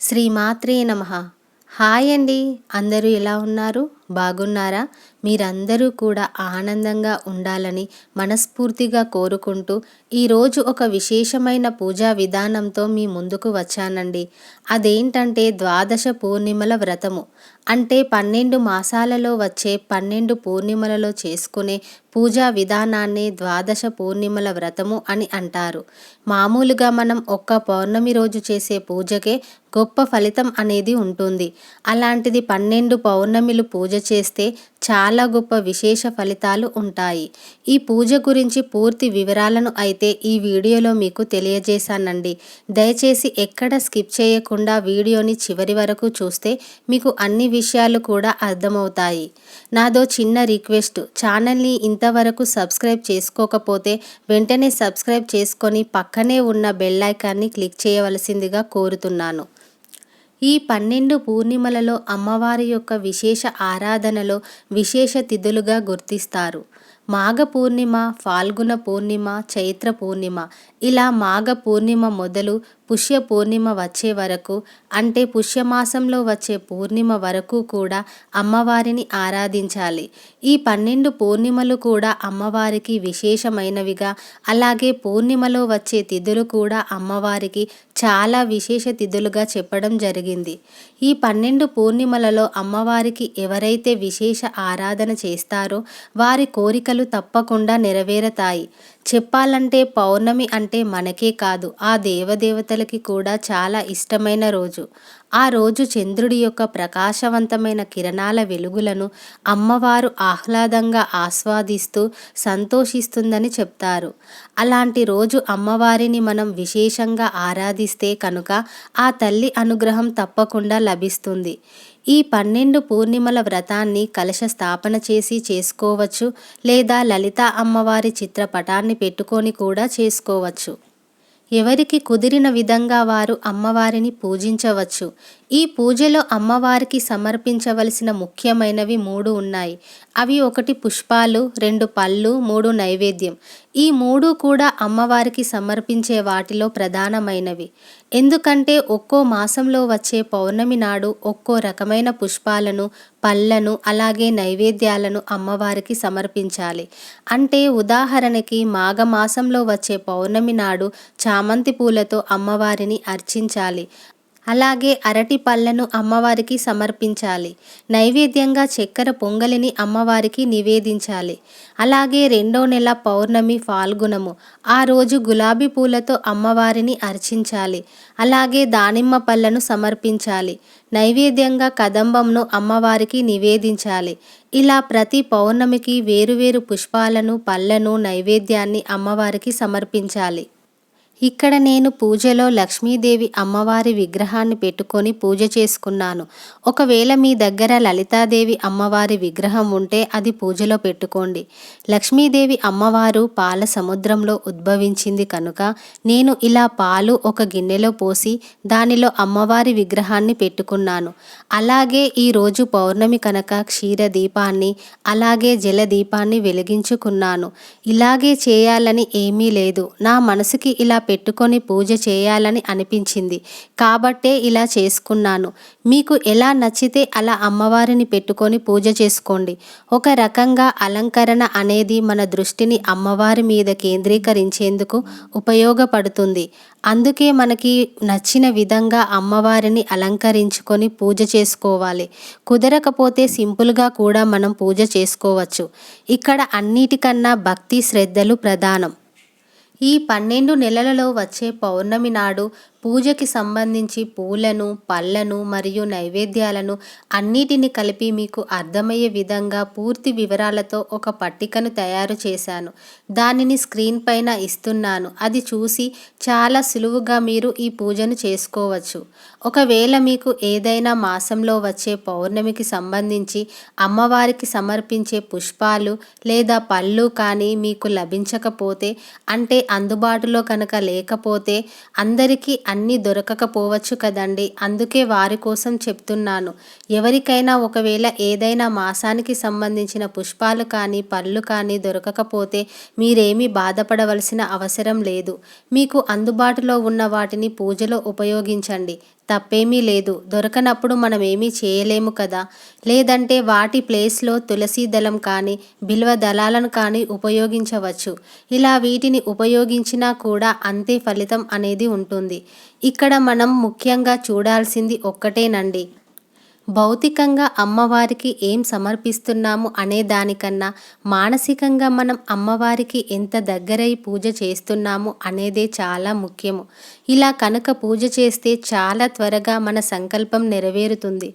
శ్రీమాత్రే నమః. హాయ్ అండి. అందరూ ఎలా ఉన్నారు? బాగున్నారా? మీరందరూ కూడా ఆనందంగా ఉండాలని మనస్ఫూర్తిగా కోరుకుంటూ ఈరోజు ఒక విశేషమైన పూజా విధానంతో మీ ముందుకు వచ్చానండి. అదేంటంటే ద్వాదశ పూర్ణిమల వ్రతము. అంటే 12 మాసాలలో వచ్చే 12 పూర్ణిమలలో చేసుకునే పూజా విధానాన్ని ద్వాదశ పూర్ణిమల వ్రతము అని అంటారు. మామూలుగా మనం ఒక్క పౌర్ణమి రోజు చేసే పూజకే గొప్ప ఫలితం అనేది ఉంటుంది. అలాంటిది 12 పౌర్ణమిలు పూజ చేస్తే చాలా గొప్ప విశేష ఫలితాలు ఉంటాయి. ఈ పూజ గురించి పూర్తి వివరాలను అయితే ఈ వీడియోలో మీకు తెలియజేశానండి. దయచేసి ఎక్కడ స్కిప్ చేయకుండా వీడియోని చివరి వరకు చూస్తే మీకు అన్ని విషయాలు కూడా అర్థమవుతాయి. నాదో చిన్న రిక్వెస్ట్, ఛానల్ని ఇంతవరకు సబ్స్క్రైబ్ చేసుకోకపోతే వెంటనే సబ్స్క్రైబ్ చేసుకొని పక్కనే ఉన్న బెల్ ఐకాన్ని క్లిక్ చేయవలసిందిగా కోరుతున్నాను. ఈ 12 పూర్ణిమలలో అమ్మవారి యొక్క విశేష ఆరాధనలో విశేష తిథులుగా గుర్తిస్తారు. మాఘ పూర్ణిమ, ఫాల్గుణ పూర్ణిమ, చైత్ర పూర్ణిమ. ఇలా మాఘ పూర్ణిమ మొదలు పుష్య పూర్ణిమ వచ్చే వరకు, అంటే పుష్యమాసంలో వచ్చే పూర్ణిమ వరకు కూడా అమ్మవారిని ఆరాధించాలి. ఈ 12 పూర్ణిమలు కూడా అమ్మవారికి విశేషమైనవిగా, అలాగే పూర్ణిమలో వచ్చే తిథులు కూడా అమ్మవారికి చాలా విశేష తిథులుగా చెప్పడం జరిగింది. ఈ 12 పూర్ణిమలలో అమ్మవారికి ఎవరైతే విశేష ఆరాధన చేస్తారో వారి కోరికలు తప్పకుండా నెరవేరతాయి. చెప్పాలంటే పౌర్ణమి అంటే మనకే కాదు, ఆ దేవదేవతలకి కూడా చాలా ఇష్టమైన రోజు. ఆ రోజు చంద్రుడి యొక్క ప్రకాశవంతమైన కిరణాల వెలుగులను అమ్మవారు ఆహ్లాదంగా ఆస్వాదిస్తూ సంతోషిస్తుందని చెప్తారు. అలాంటి రోజు అమ్మవారిని మనం విశేషంగా ఆరాధిస్తే కనుక ఆ తల్లి అనుగ్రహం తప్పకుండా లభిస్తుంది. ఈ 12 పూర్ణిమల వ్రతాన్ని కలశ స్థాపన చేసి చేసుకోవచ్చు, లేదా లలితా అమ్మవారి చిత్రపటాన్ని పెట్టుకొని కూడా చేసుకోవచ్చు. ఎవరికి కుదిరిన విధంగా వారు అమ్మవారిని పూజించవచ్చు. ఈ పూజలో అమ్మవారికి సమర్పించవలసిన ముఖ్యమైనవి 3 ఉన్నాయి. అవి 1 పుష్పాలు, 2 పళ్ళు, 3 నైవేద్యం. ఈ 3 కూడా అమ్మవారికి సమర్పించే వాటిలో ప్రధానమైనవి. ఎందుకంటే ఒక్కో మాసంలో వచ్చే పౌర్ణమి నాడు ఒక్కో రకమైన పుష్పాలను, పళ్ళను, అలాగే నైవేద్యాలను అమ్మవారికి సమర్పించాలి. అంటే ఉదాహరణకి మాఘమాసంలో వచ్చే పౌర్ణమి నాడు చామంతి పూలతో అమ్మవారిని అర్చించాలి. అలాగే అరటి పళ్ళను అమ్మవారికి సమర్పించాలి. నైవేద్యంగా చక్కెర పొంగలిని అమ్మవారికి నివేదించాలి. అలాగే 2వ నెల పౌర్ణమి ఫాల్గుణము, ఆ రోజు గులాబీ పూలతో అమ్మవారిని అర్చించాలి. అలాగే దానిమ్మ పళ్ళను సమర్పించాలి. నైవేద్యంగా కదంబంను అమ్మవారికి నివేదించాలి. ఇలా ప్రతి పౌర్ణమికి వేరువేరు పుష్పాలను, పళ్ళను, నైవేద్యాన్ని అమ్మవారికి సమర్పించాలి. ఇక్కడ నేను పూజలో లక్ష్మీదేవి అమ్మవారి విగ్రహాన్ని పెట్టుకొని పూజ చేసుకున్నాను. ఒకవేళ మీ దగ్గర లలితాదేవి అమ్మవారి విగ్రహం ఉంటే అది పూజలో పెట్టుకోండి. లక్ష్మీదేవి అమ్మవారు పాల సముద్రంలో ఉద్భవించింది కనుక నేను ఇలా పాలు ఒక గిన్నెలో పోసి దానిలో అమ్మవారి విగ్రహాన్ని పెట్టుకున్నాను. అలాగే ఈరోజు పౌర్ణమి కనుక క్షీర దీపాన్ని, అలాగే జల దీపాన్ని వెలిగించుకున్నాను. ఇలాగే చేయాలని ఏమీ లేదు, నా మనసుకి ఇలా పెట్టుకొని పూజ చేయాలని అనిపించింది కాబట్టే ఇలా చేసుకున్నాను. మీకు ఎలా నచ్చితే అలా అమ్మవారిని పెట్టుకొని పూజ చేసుకోండి. ఒక రకంగా అలంకరణ అనేది మన దృష్టిని అమ్మవారి మీద కేంద్రీకరించేందుకు ఉపయోగపడుతుంది. అందుకే మనకి నచ్చిన విధంగా అమ్మవారిని అలంకరించుకొని పూజ చేసుకోవాలి. కుదరకపోతే సింపుల్గా కూడా మనం పూజ చేసుకోవచ్చు. ఇక్కడ అన్నిటికన్నా భక్తి శ్రద్ధలు ప్రధానం. ఈ 12 నెలలలో వచ్చే పౌర్ణమి నాడు పూజకి సంబంధించి పూలను, పళ్ళను మరియు నైవేద్యాలను అన్నిటిని కలిపి మీకు అర్థమయ్యే విధంగా పూర్తి వివరాలతో ఒక పట్టికను తయారు చేశాను. దానిని స్క్రీన్ పైన ఇస్తున్నాను. అది చూసి చాలా సులువుగా మీరు ఈ పూజను చేసుకోవచ్చు. ఒకవేళ మీకు ఏదైనా మాసంలో వచ్చే పౌర్ణమికి సంబంధించి అమ్మవారికి సమర్పించే పుష్పాలు లేదా పళ్ళు కానీ మీకు లభించకపోతే, అంటే అందుబాటులో కనుక లేకపోతే, అందరికీ అన్నీ దొరకకపోవచ్చు కదండి. అందుకే వారి కోసం చెప్తున్నాను. ఎవరికైనా ఒకవేళ ఏదైనా మాసానికి సంబంధించిన పుష్పాలు కానీ, పళ్ళు కానీ దొరకకపోతే మీరేమీ బాధపడవలసిన అవసరం లేదు. మీకు అందుబాటులో ఉన్న వాటిని పూజలో ఉపయోగించండి. తప్పేమీ లేదు. దొరకనప్పుడు మనం ఏమీ చేయలేము కదా. లేదంటే వాటి ప్లేస్లో తులసి దళం కానీ బిల్వ దళాలను కానీ ఉపయోగించవచ్చు. ఇలా వీటిని ఉపయోగించినా కూడా అంతే ఫలితం అనేది ఉంటుంది. ఇక్కడ మనం ముఖ్యంగా చూడాల్సింది ఒక్కటేనండి. భౌతికంగా అమ్మవారికి ఏం సమర్పిస్తున్నాము అనే దానికన్నా మానసికంగా మనం అమ్మవారికి ఎంత దగ్గరై పూజ చేస్తున్నాము అనేదే చాలా ముఖ్యము. ఇలా కనుక పూజ చేస్తే చాలా త్వరగా మన సంకల్పం నెరవేరుతుంది.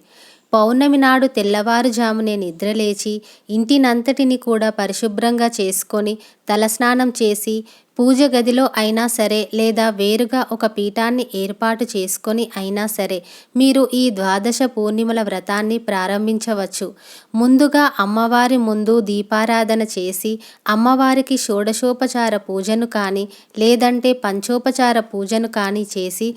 పౌర్ణమి నాడు తెల్లవారుజామునే నిద్రలేచి ఇంటినంతటిని కూడా పరిశుభ్రంగా చేసుకొని తలస్నానం చేసి పూజ గదిలో అయినా సరే లేదా వేరుగా ఒక పీఠాన్ని ఏర్పాటు చేసుకొని అయినా సరే మీరు ఈ ద్వాదశ పూర్ణిమల వ్రతాన్ని ప్రారంభించవచ్చు. ముందుగా అమ్మవారి ముందు దీపారాధన చేసి అమ్మవారికి షోడశోపచార పూజను కానీ లేదంటే పంచోపచార పూజను కానీ చేసి,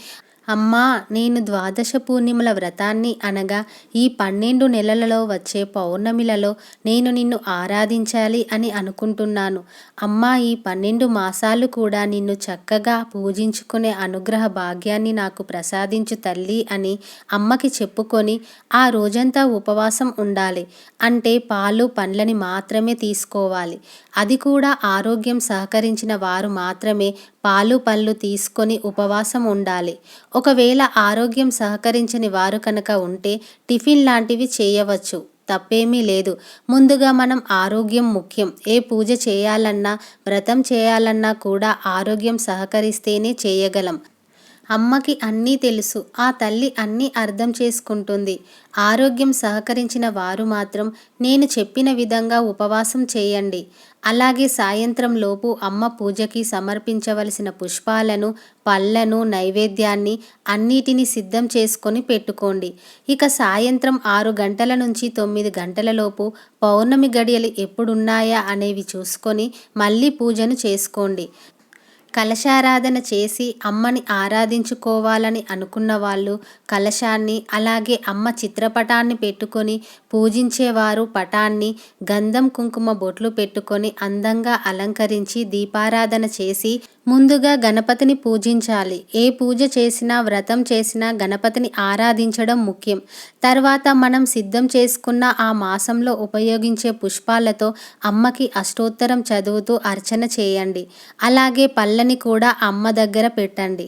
అమ్మా, నేను ద్వాదశ పూర్ణిమల వ్రతాన్ని అనగా ఈ 12 నెలలలో వచ్చే పౌర్ణమిలలో నేను నిన్ను ఆరాధించాలి అని అనుకుంటున్నాను. అమ్మా, ఈ 12 మాసాలు కూడా నిన్ను చక్కగా పూజించుకునే అనుగ్రహ భాగ్యాన్ని నాకు ప్రసాదించు తల్లి అని అమ్మకి చెప్పుకొని ఆ రోజంతా ఉపవాసం ఉండాలి. అంటే పాలు పండ్లని మాత్రమే తీసుకోవాలి. అది కూడా ఆరోగ్యం సహకరించిన వారు మాత్రమే పాలు పళ్ళు తీసుకొని ఉపవాసం ఉండాలి. ఒకవేళ ఆరోగ్యం సహకరించని వారు కనుక ఉంటే టిఫిన్ లాంటివి చేయవచ్చు, తప్పేమీ లేదు. ముందుగా మనం ఆరోగ్యం ముఖ్యం. ఏ పూజ చేయాలన్నా వ్రతం చేయాలన్నా కూడా ఆరోగ్యం సహకరిస్తేనే చేయగలం. అమ్మకి అన్నీ తెలుసు. ఆ తల్లి అన్నీ అర్థం చేసుకుంటుంది. ఆరోగ్యం సహకరించిన వారు మాత్రం నేను చెప్పిన విధంగా ఉపవాసం చేయండి. అలాగే సాయంత్రం లోపు అమ్మ పూజకి సమర్పించవలసిన పుష్పాలను, పళ్ళను, నైవేద్యాన్ని అన్నిటినీ సిద్ధం చేసుకొని పెట్టుకోండి. ఇక సాయంత్రం 6 గంటల నుంచి 9 గంటల లోపు పౌర్ణమి గడియలు ఎప్పుడున్నాయా అనేవి చూసుకొని మళ్ళీ పూజను చేసుకోండి. కలశారాధన చేసి అమ్మని ఆరాధించుకోవాలని అనుకున్న వాళ్ళు కలశాన్ని, అలాగే అమ్మ చిత్రపటాన్ని పెట్టుకొని పూజించేవారు పటాన్ని గంధం కుంకుమ బొట్లు పెట్టుకొని అందంగా అలంకరించి దీపారాధన చేసి ముందుగా గణపతిని పూజించాలి. ఏ పూజ చేసినా వ్రతం చేసినా గణపతిని ఆరాధించడం ముఖ్యం. తర్వాత మనం సిద్ధం చేసుకున్న ఆ మాసంలో ఉపయోగించే పుష్పాలతో అమ్మకి అష్టోత్తరం చదువుతూ అర్చన చేయండి. అలాగే పళ్ళని కూడా అమ్మ దగ్గర పెట్టండి.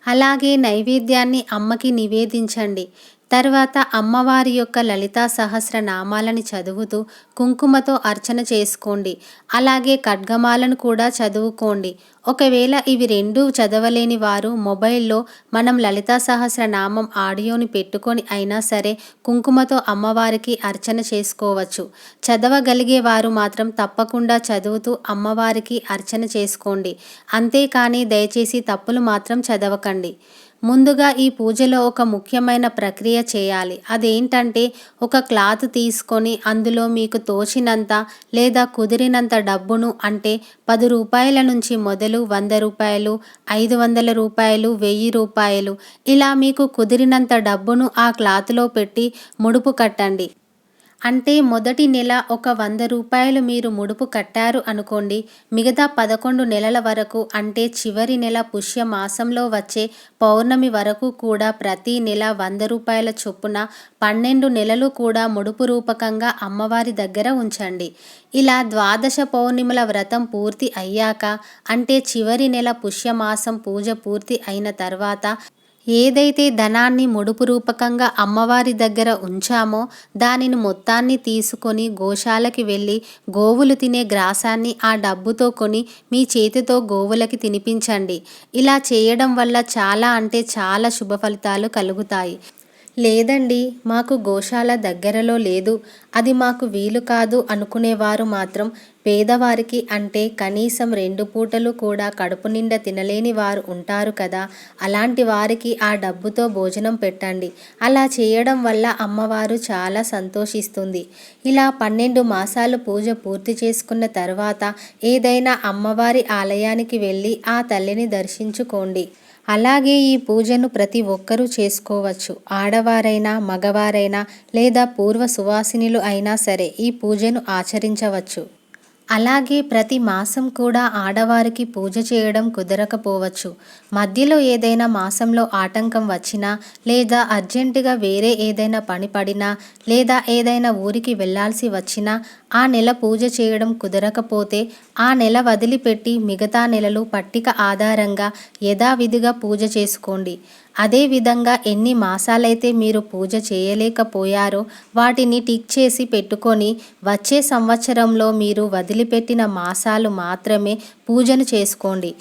అలాగే నైవేద్యాన్ని అమ్మకి నివేదించండి. తర్వాత అమ్మవారి యొక్క లలితా సహస్రనామాలని చదువుతూ కుంకుమతో అర్చన చేసుకోండి. అలాగే ఖడ్గమాలను కూడా చదువుకోండి. ఒకవేళ ఇవి రెండూ చదవలేని వారు మొబైల్లో మనం లలితా సహస్రనామం ఆడియోని పెట్టుకొని అయినా సరే కుంకుమతో అమ్మవారికి అర్చన చేసుకోవచ్చు. చదవగలిగే వారు మాత్రం తప్పకుండా చదువుతూ అమ్మవారికి అర్చన చేసుకోండి. అంతేకాని దయచేసి తప్పులు మాత్రం చదవకండి. ముందుగా ఈ పూజలో ఒక ముఖ్యమైన ప్రక్రియ చేయాలి. అదేంటంటే ఒక క్లాత్ తీసుకొని అందులో మీకు తోచినంత లేదా కుదిరినంత డబ్బును, అంటే 10 రూపాయల నుంచి మొదలు 100 రూపాయలు, 500 రూపాయలు, 1000 రూపాయలు ఇలా మీకు కుదిరినంత డబ్బును ఆ క్లాత్లో పెట్టి ముడుపు కట్టండి. అంటే మొదటి నెల ఒక 100 రూపాయలు మీరు ముడుపు కట్టారు అనుకోండి. మిగతా 11 నెలల వరకు, అంటే చివరి నెల పుష్య మాసంలో వచ్చే పౌర్ణమి వరకు కూడా ప్రతి నెల 100 రూపాయల చొప్పున 12 నెలలు కూడా ముడుపు రూపకంగా అమ్మవారి దగ్గర ఉంచండి. ఇలా ద్వాదశ పౌర్ణిమల వ్రతం పూర్తి అయ్యాక, అంటే చివరి నెల పుష్యమాసం పూజ పూర్తి అయిన తర్వాత ఏదైతే ధనాన్ని ముడుపు రూపకంగా అమ్మవారి దగ్గర ఉంచామో దానిని మొత్తాన్ని తీసుకొని గోశాలకి వెళ్ళి గోవులు తినే గ్రాసాన్ని ఆ డబ్బుతో కొని మీ చేతితో గోవులకి తినిపించండి. ఇలా చేయడం వల్ల చాలా అంటే చాలా శుభ ఫలితాలు కలుగుతాయి. లేదండి, మాకు గోశాల దగ్గరలో లేదు, అది మాకు వీలు కాదు అనుకునేవారు మాత్రం పేదవారికి, అంటే కనీసం 2 పూటలు కూడా కడుపు నిండా తినలేని వారు ఉంటారు కదా, అలాంటి వారికి ఆ డబ్బుతో భోజనం పెట్టండి. అలా చేయడం వల్ల అమ్మవారు చాలా సంతోషిస్తుంది. ఇలా 12 మాసాలు పూజ పూర్తి చేసుకున్న తర్వాత ఏదైనా అమ్మవారి ఆలయానికి వెళ్ళి ఆ తల్లిని దర్శించుకోండి. అలాగే ఈ పూజను ప్రతి ఒక్కరూ చేసుకోవచ్చు. ఆడవారైనా మగవారైనా లేదా పూర్వ సువాసినులు అయినా సరే ఈ పూజను ఆచరించవచ్చు. అలాగే ప్రతి మాసం కూడా ఆడవారికి పూజ చేయడం కుదరకపోవచ్చు. మధ్యలో ఏదైనా మాసంలో ఆటంకం వచ్చినా, లేదా అర్జెంటుగా వేరే ఏదైనా పని పడినా, లేదా ఏదైనా ఊరికి వెళ్ళాల్సి వచ్చినా ఆ నెల పూజ చేయడం కుదరకపోతే ఆ నెల వదిలిపెట్టి మిగతా నెలలు పట్టిక ఆధారంగా యథావిధిగా పూజ చేసుకోండి. అదేవిధంగా ఎన్ని మాసాలైతే మీరు పూజ చేయలేకపోయారో వాటిని టిక్ చేసి పెట్టుకొని వచ్చే సంవత్సరంలో మీరు వదిలిపెట్టిన మాసాలు మాత్రమే పూజను చేసుకోండి.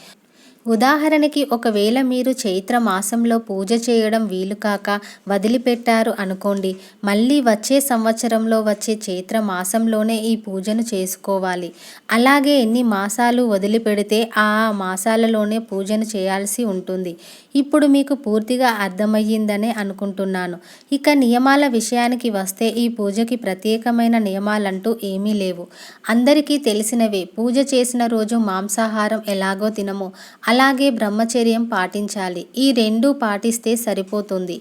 ఉదాహరణకి ఒకవేళ మీరు చైత్ర మాసంలో పూజ చేయడం వీలు కాక వదిలిపెట్టారు అనుకోండి, మళ్ళీ వచ్చే సంవత్సరంలో వచ్చే చైత్ర మాసంలోనే ఈ పూజను చేసుకోవాలి. అలాగే ఎన్ని మాసాలు వదిలిపెడితే ఆ మాసాలలోనే పూజను చేయాల్సి ఉంటుంది. ఇప్పుడు మీకు పూర్తిగా అర్థమయ్యిందనే అనుకుంటున్నాను. ఇక నియమాల విషయానికి వస్తే ఈ పూజకి ప్రత్యేకమైన నియమాలంటూ ఏమీ లేవు. అందరికీ తెలిసినవే. పూజ చేసిన రోజు మాంసాహారం ఎలాగో తినము, అలాగే బ్రహ్మచర్యం పాటించాలి. ఈ రెండూ పాటిస్తే సరిపోతుంది.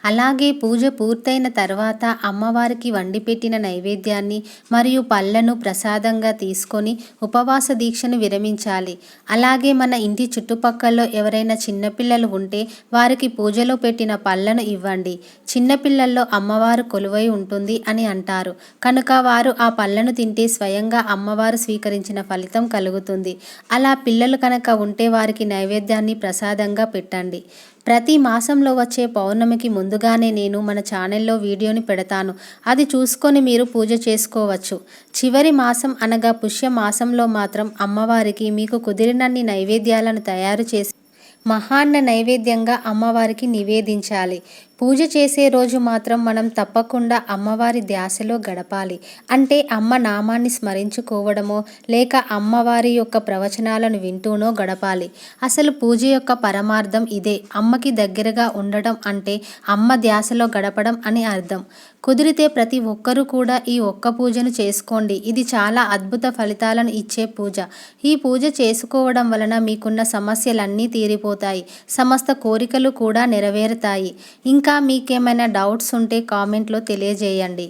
అలాగే పూజ పూర్తయిన తర్వాత అమ్మవారికి వండిపెట్టిన నైవేద్యాన్ని మరియు పళ్ళను ప్రసాదంగా తీసుకొని ఉపవాస దీక్షను విరమించాలి. అలాగే మన ఇంటి చుట్టుపక్కల ఎవరైనా చిన్నపిల్లలు ఉంటే వారికి పూజలో పెట్టిన పళ్ళను ఇవ్వండి. చిన్నపిల్లల్లో అమ్మవారు కొలువై ఉంటుంది అని అంటారు కనుక వారు ఆ పళ్ళను తింటే స్వయంగా అమ్మవారు స్వీకరించిన ఫలితం కలుగుతుంది. అలా పిల్లలు కనుక ఉంటే వారికి నైవేద్యాన్ని ప్రసాదంగా పెట్టండి. ప్రతి మాసంలో వచ్చే పౌర్ణమికి ముందుగానే నేను మన ఛానల్లో వీడియోని పెడతాను. అది చూసుకొని మీరు పూజ చేసుకోవచ్చు. చివరి మాసం అనగా పుష్య మాసంలో మాత్రం అమ్మవారికి మీకు కుదిరినన్ని నైవేద్యాలను తయారు చేసి మహాన్న నైవేద్యంగా అమ్మవారికి నివేదించాలి. పూజ చేసే రోజు మాత్రం మనం తప్పకుండా అమ్మవారి ధ్యాసలో గడపాలి. అంటే అమ్మ నామాన్ని స్మరించుకోవడమో లేక అమ్మవారి యొక్క ప్రవచనాలను వింటూనో గడపాలి. అసలు పూజ యొక్క పరమార్థం ఇదే. అమ్మకి దగ్గరగా ఉండడం అంటే అమ్మ ధ్యాసలో గడపడం అని అర్థం. కుదిరితే ప్రతి ఒక్కరూ కూడా ఈ ఒక్క పూజను చేసుకోండి. ఇది చాలా అద్భుత ఫలితాలను ఇచ్చే పూజ. ఈ పూజ చేసుకోవడం వలన మీకున్న సమస్యలన్నీ తీరిపోతాయి. సమస్త కోరికలు కూడా నెరవేరుతాయి. ఇంకా మీకేమైనా డౌట్స్ ఉంటే కామెంట్లో తెలియజేయండి.